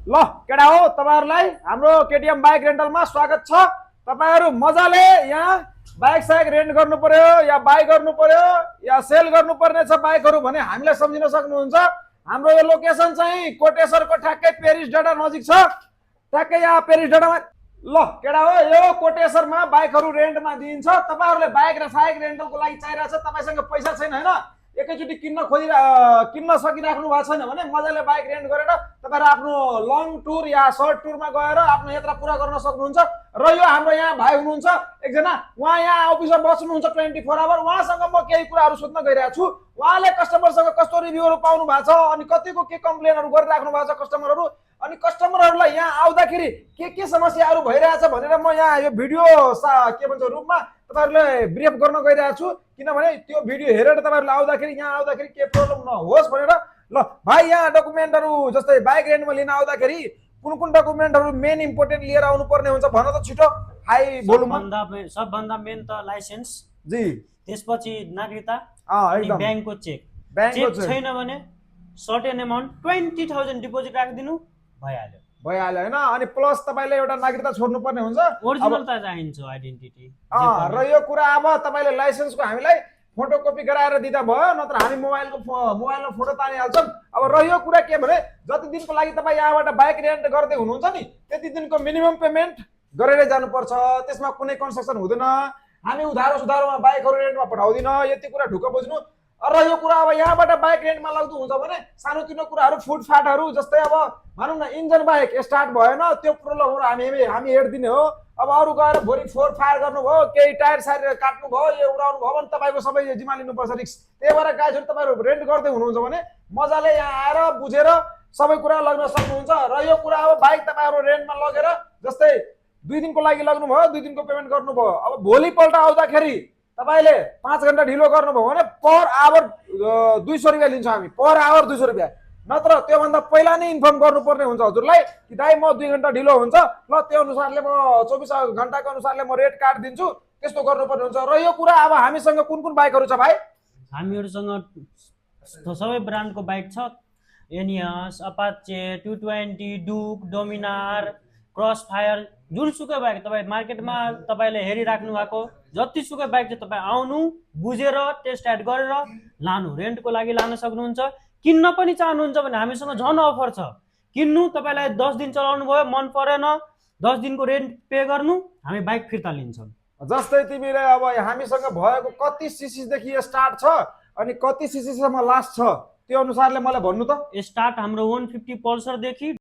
ल केटा हो तपाईहरुलाई हाम्रो केटीएम बाइक रेन्टलमा स्वागत छ। तपाईहरु मजाले यहाँ बाइक साइक रेन्ट गर्नु पर्यो या बाइ गर्नु पर्यो या सेल गर्नु पर्ने छ बाइकहरु भने हामीलाई सम्झिन सक्नुहुन्छ। हाम्रो यो लोकेसन चाहिँ कोटेश्वरको ठ्याक्कै पेरिस डाँडा नजिक छ। ठ्याक्कै यहाँ पेरिस डाँडामा ल केटा हो यो कोटेश्वरमा बाइकहरु रेन्टमा दिइन्छ। तपाईहरुले बाइक र साइक रेन्टलको लागि चाहिरहेछ, तपाईसँग पैसा छैन हैन, एकैचोटी किन्न सकिराख्नु भएको छैन भने मजाले बाइक रेन्ट गरेर तपाईहरु आफ्नो लङ टुर या सर्ट टुरमा गएर आफ्नो यात्रा पूरा गर्न सक्नुहुन्छ। र यो हाम्रो यहाँ भाइ हुनुहुन्छ एकजना, उहाँ यहाँ अफिसमा बस्नुहुन्छ 24 आवर। उहाँसँग म केही कुराहरु सोध्न गइरहेको छु। उहाँले कस्टमरसँग कस्तो रिभ्यूहरु पाउनु भएको छ अनि कतिको के कम्प्लेनहरु गरिराख्नु भएको छ कस्टमरहरु, अनि कस्टमरहरुलाई यहाँ आउँदाखेरि के समस्याहरु भइरहेछ भनेर म यहाँ यो भिडियो के भन्छ रूपमा तपाईहरुले ब्रिफ गर्न गइरहेको छु। किनभने त्यो भिडियो हेरेर तपाईहरुले आउँदाखेरि यहाँ आउँदाखेरि के प्रब्लम नहोस् भनेर। ल भाइ यहाँ डकुमेन्टहरु जस्तै बाइक रेन्टमा लिन आउँदाखेरि कुन डकुमेन्टहरु मेन इम्पोर्टेन्ट लिएर आउनु पर्ने हुन्छ भन त छिटो हाई भोल्युममा। सबभन्दा मेन त लाइसेन्स जी, त्यसपछि नागरिकता एकदम ब्याङ्कको चेक छैन भने सर्टेन अमाउन्ट 20,000 डिपोजिट राखिदिनु भइहाल्यो हैन। अनि प्लस तपाईले एउटा नागरिकता छोड्नु पर्ने हुन्छ, ओरिजिनल त चाहिन्छ आइडेन्टिटी। र यो कुरा अब तपाईले लाइसेन्सको हामीलाई फोटोकपी गराएर दिँदा भयो, नत्र हामी मोबाइलमा फोटो तानिहाल्छौँ। अब रह्यो कुरा के भने जति दिनको लागि तपाईँ यहाँबाट बाइक रेन्ट गर्दै हुनुहुन्छ नि त्यति दिनको मिनिमम पेमेन्ट गरेरै जानुपर्छ। त्यसमा कुनै कन्सेसन हुँदैन। हामी उधारोमा बाइकहरु रेन्टमा पठाउँदिन, यति कुरा ढुक्क बुझ्नु। र यो कुरा अब यहाँबाट बाइक रेन्टमा लाग्दो हुन्छ भने सानोतिनो कुराहरु फुटफाटहरु जस्तै अब भनौँ न इन्जन बाइक स्टार्ट भएन त्यो प्रब्लमहरु हामी हेर्दिने हो। अब अरु गएर भोलि फोर फायर गर्नुभयो, केही टायर सायर काट्नु भयो, यो उडाउनु भयो भने तपाईको सबै जिम्मा लिनुपर्छ रिस्क। त्यही भएर गाइजहरु तपाईहरु रेन्ट गर्दै हुनुहुन्छ भने मजाले यहाँ आएर बुझेर सबै कुरा लग्न सक्नुहुन्छ। र यो कुरा अब बाइक तपाईहरु रेन्टमा लगेर जस्तै 2 दिनको लागि लग्नुभयो, 2 दिनको पेमेन्ट गर्नुभयो। अब भोलिपल्ट आउँदाखेरि तपाईले 5 घण्टा ढिलो गर्नुभयो भने पर आवर 200 रुपैयाँ लिन्छौँ हामी, पर आवर 200 रुपैयाँ। नत्र त्योभन्दा पहिला नै इन्फर्म गर्नुपर्ने हुन्छ हजुरलाई कि दाइ म 2 घण्टा ढिलो हुन्छ, ल त्यो अनुसारले म 24 घण्टाको अनुसारले म रेट काट दिन्छु, त्यस्तो गर्नुपर्ने हुन्छ। र यो कुरा अब हामीसँग कुन बाइकहरु छ भाइ? हामीहरुसँग सबै ब्रान्डको बाइक छ। एनियस, अपाचे, 220, डुक, डोमिनार, क्रस फायर, जुनसुकै बाइक तपाईँ मार्केटमा तपाईले हेरिराख्नु भएको जतिसुकै बाइक चाहिँ तपाईँ आउनु बुझेर टेस्ट राइड गरेर लानु, रेन्टको लागि लान सक्नुहुन्छ। किन्न पनि चाहनुहुन्छ भने हामीसँग झन् अफर छ। किन्नु तपाईलाई 10 दिन चलाउनु भयो, मन परेन 10 दिनको रेन्ट पे गर्नु, हामी बाइक फिर्ता लिन्छौँ। जस्तै तिमीले अब हामीसँग भएको कति सीसी देखि स्टार्ट छ अनि कति सीसी सम्म लास्ट छ त्यो अनुसारले मलाई भन्नु त। स्टार्ट हाम्रो 150 पल्सर देखि